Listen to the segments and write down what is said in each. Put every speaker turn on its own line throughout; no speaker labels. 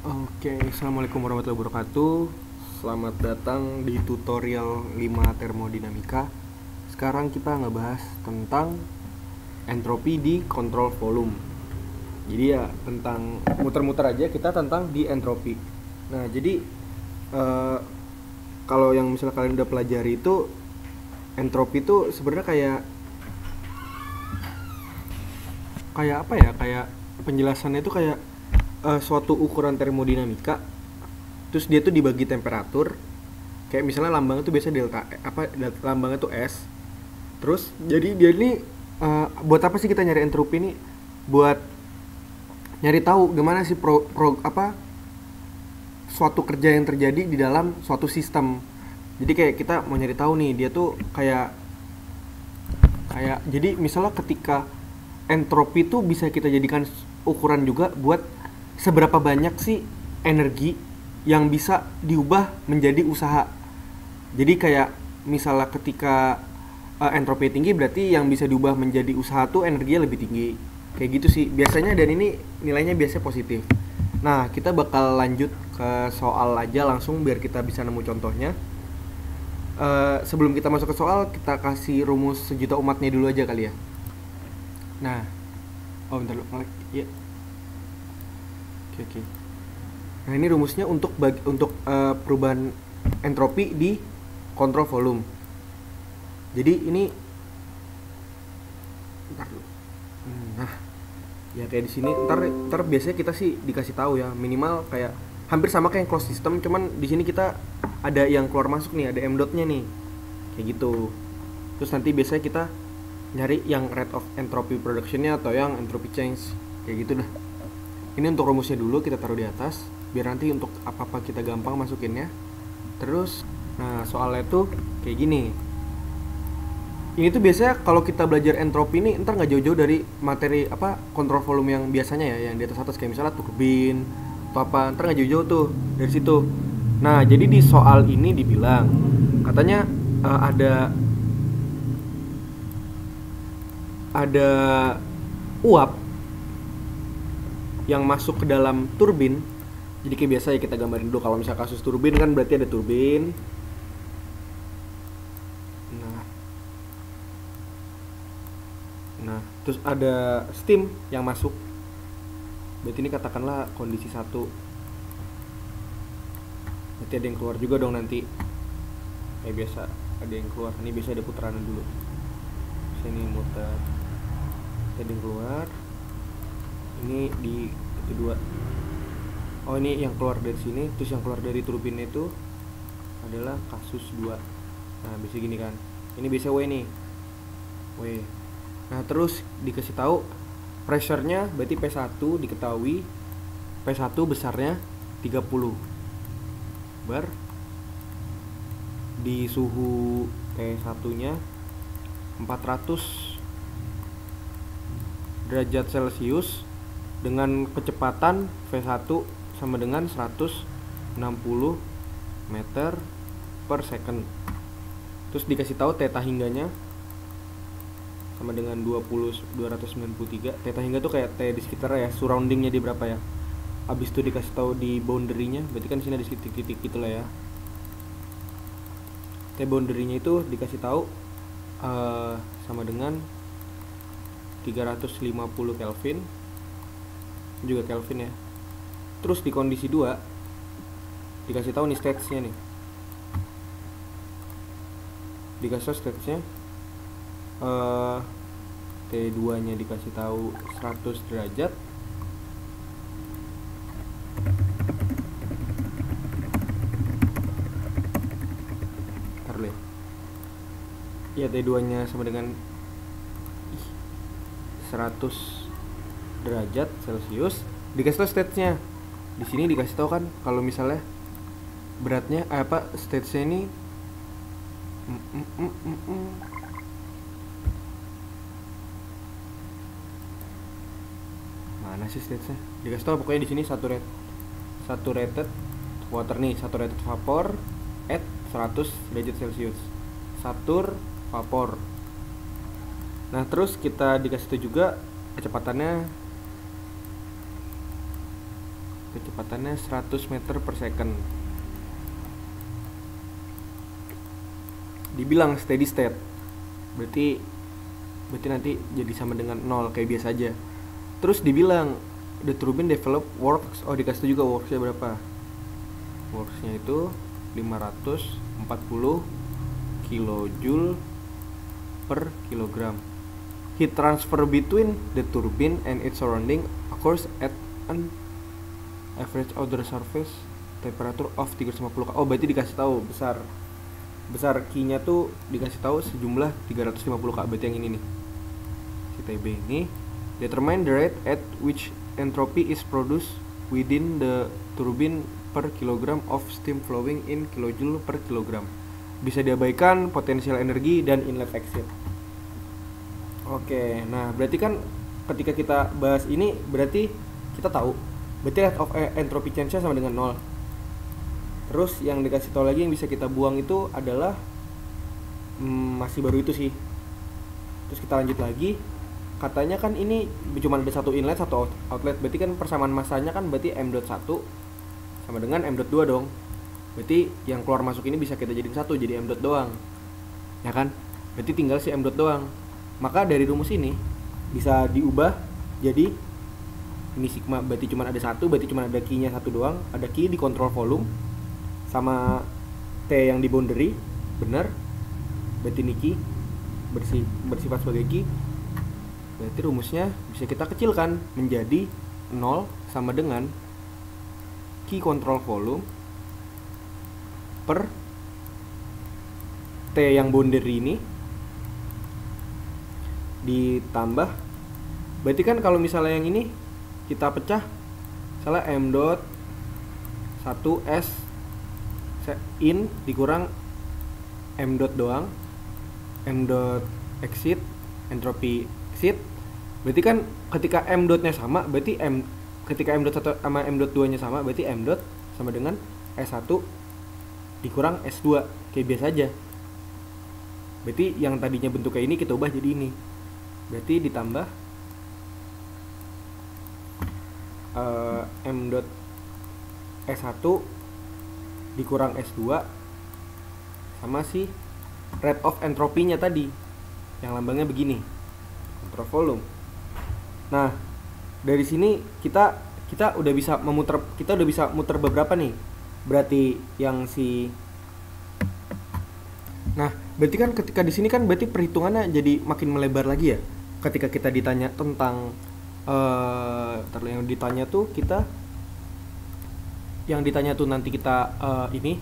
Oke, assalamualaikum warahmatullahi wabarakatuh. Selamat datang di tutorial 5 termodinamika. Sekarang kita ngebahas tentang entropi di kontrol volume. Jadi ya tentang muter-muter aja kita tentang di entropi. Nah, jadi kalau yang misalnya kalian udah pelajari itu entropi itu sebenarnya kayak apa ya? Kayak penjelasannya itu kayak suatu ukuran termodinamika, terus dia tuh dibagi temperatur. Kayak misalnya lambangnya tuh biasa delta lambangnya tuh S. Terus jadi dia ini buat apa sih kita nyari entropi ini? Buat nyari tahu gimana sih suatu kerja yang terjadi di dalam suatu sistem. Jadi kayak kita mau nyari tahu nih, dia tuh kayak kayak jadi misalnya ketika entropi tuh bisa kita jadikan ukuran juga buat seberapa banyak sih energi yang bisa diubah menjadi usaha. Jadi kayak misalnya ketika entropi tinggi, berarti yang bisa diubah menjadi usaha tuh energinya lebih tinggi. Kayak gitu sih biasanya, dan ini nilainya biasanya positif. Nah, kita bakal lanjut ke soal aja langsung biar kita bisa nemu contohnya. Sebelum kita masuk ke soal, kita kasih rumus sejuta umatnya dulu aja kali ya. Nah, bentar lu, ya. Oke. Nah, ini rumusnya untuk perubahan entropi di kontrol volume. Jadi ini bentar dulu. Nah, ya kayak di sini ntar biasanya kita sih dikasih tahu ya, minimal kayak hampir sama kayak yang closed system, cuman di sini kita ada yang keluar masuk nih, ada m dotnya nih. Kayak gitu. Terus nanti biasanya kita nyari yang rate of entropy productionnya atau yang entropy change. Kayak gitu dah. Ini untuk rumusnya dulu kita taruh di atas biar nanti untuk apa-apa kita gampang masukinnya. Terus nah, soalnya tuh kayak gini. Ini tuh biasanya kalau kita belajar entropi ini ntar nggak jauh-jauh dari materi kontrol volume yang biasanya ya, yang di atas kayak misalnya turbin atau apa, ntar nggak jauh-jauh tuh dari situ. Nah, jadi di soal ini dibilang katanya ada uap yang masuk ke dalam turbin. Jadi kayak biasa ya, kita gambarin dulu. Kalau misalnya kasus turbin kan berarti ada turbin. Nah, terus ada steam yang masuk. Berarti ini katakanlah kondisi 1. Berarti ada yang keluar juga dong nanti. Kayak biasa ada yang keluar. Ini biasa ada putaran dulu. Sini muter. Ada yang keluar. Ini di kedua. Oh, ini yang keluar dari sini. Terus yang keluar dari turbinnya itu adalah kasus 2. Nah, bisa gini kan. Ini biasa W nih. W. Nah, terus dikasih tahu pressure-nya, berarti P1 diketahui. P1 besarnya 30 bar di suhu T1-nya 400 derajat Celcius dengan kecepatan V1 sama dengan 160 meter per second. Terus dikasih tahu theta hingganya sama dengan 293. Theta hingga tuh kayak T di sekitar ya, surroundingnya di berapa ya. Abis itu dikasih tahu di boundary-nya, berarti kan di sini ada titik-titik gitulah ya. T boundary-nya itu dikasih tahu sama dengan 350 Kelvin. Juga Kelvin ya. Terus di kondisi 2 dikasih tahu nih stage-nya nih. Dikasih tahu stage-nya T2 nya dikasih tahu 100 derajat. Ntar dulu ya, T2 nya sama dengan 100 derajat Celcius. Dikasih tahu stage-nya. Di sini dikasih tahu kan kalau misalnya beratnya stage-nya ini mana sih stage-nya? Dikasih tahu pokoknya di sini saturated water nih, saturated vapor at 100 derajat Celcius. Satur vapor. Nah, terus kita dikasih tahu juga kecepatannya Kecepatannya 100 meter per second. Dibilang steady state. Berarti nanti jadi sama dengan 0 kayak biasa aja. Terus dibilang the turbine develop works. Oh, dikasih juga worksnya berapa. Worksnya itu 540 kilojoule per kilogram. Heat transfer between the turbine and its surrounding occurs at an average outer surface temperature of 350 K. Oh, berarti dikasih tahu besar Q-nya tuh dikasih tahu sejumlah 350 K. Berarti yang ini nih. Si TB ini determine the rate at which entropy is produced within the turbine per kilogram of steam flowing in kilojoule per kilogram. Bisa diabaikan potensial energi dan inlet exit. Oke, nah berarti kan ketika kita bahas ini berarti kita tahu berarti rate of entropy change-nya sama dengan 0. Terus yang dikasih tahu lagi yang bisa kita buang itu adalah masih baru itu sih. Terus kita lanjut lagi. Katanya kan ini cuma ada satu inlet, satu outlet. Berarti kan persamaan massanya kan berarti m.1 sama dengan m.2 dong. Berarti yang keluar masuk ini bisa kita jadiin satu, jadi m. doang. Ya kan? Berarti tinggal si m. doang. Maka dari rumus ini bisa diubah jadi ini sigma berarti cuma ada satu, berarti cuma ada Q-nya satu doang. Ada Q di control volume sama T yang di boundary, benar. Berarti ini Q bersifat sebagai Q. Berarti rumusnya bisa kita kecilkan menjadi 0 sama dengan Q control volume per T yang boundary ini ditambah, berarti kan kalau misalnya yang ini kita pecah misalnya m dot 1 s in dikurang m dot doang, m dot exit, entropy exit. Berarti kan ketika m dotnya sama, berarti ketika m dot 1 sama m dot 2 nya sama, berarti m dot sama dengan s1 dikurang s2 kayak biasa aja. Berarti yang tadinya bentuknya ini kita ubah jadi ini. Berarti ditambah m dot s1 dikurang s2 sama si rate of entropy-nya tadi yang lambangnya begini, control volume. Nah, dari sini kita udah bisa muter beberapa nih. Berarti yang si Nah, berarti kan ketika di sini kan berarti perhitungannya jadi makin melebar lagi ya. Ketika kita ditanya tentang yang ditanya tuh nanti kita ini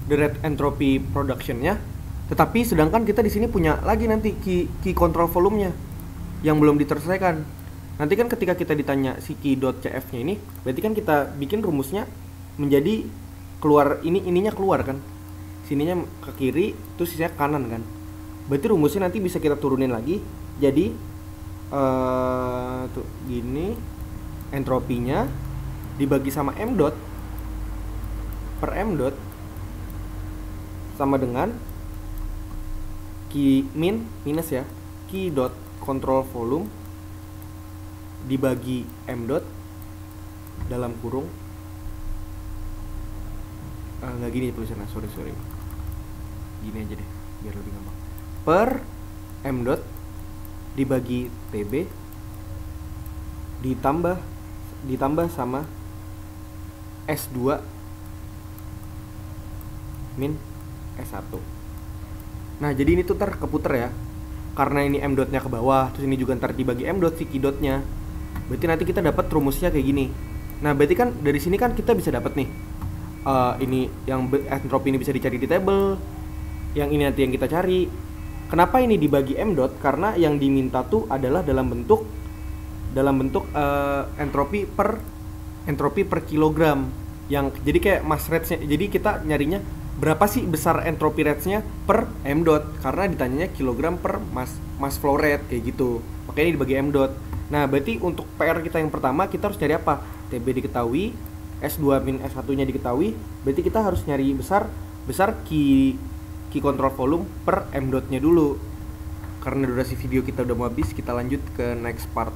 the rate entropy production-nya. Tetapi sedangkan kita di sini punya lagi nanti key control volume-nya yang belum diterselesaikan. Nanti kan ketika kita ditanya si key.cf-nya ini, berarti kan kita bikin rumusnya menjadi keluar ininya keluar kan. Sininya ke kiri, terus sisanya ke kanan kan. Berarti rumusnya nanti bisa kita turunin lagi. Jadi tuh gini, entropinya dibagi sama m dot per m dot sama dengan Q minus ya, Q dot control volume dibagi m dot dalam kurung nggak gini tulisannya, sorry gini aja deh biar lebih gampang, per m dot dibagi tb ditambah sama s2 min s1. Nah, jadi ini tuh keputer ya. Karena ini m dotnya ke bawah, terus ini juga ntar dibagi m dot si q dotnya. Berarti nanti kita dapat rumusnya kayak gini. Nah, berarti kan dari sini kan kita bisa dapat nih. Ini yang entropi ini bisa dicari di table. Yang ini nanti yang kita cari. Kenapa ini dibagi m dot? Karena yang diminta tuh adalah dalam bentuk entropi per kilogram. Yang jadi kayak mass rates-nya. Jadi kita nyarinya berapa sih besar entropy rates-nya per m dot, karena ditanyanya kilogram per mass flow rate kayak gitu. Makanya ini dibagi m dot. Nah, berarti untuk PR kita yang pertama kita harus cari apa? TB diketahui, S2 min S1-nya diketahui, berarti kita harus nyari besar key control volume per m dot-nya dulu. Karena durasi video kita udah mau habis, kita lanjut ke next part.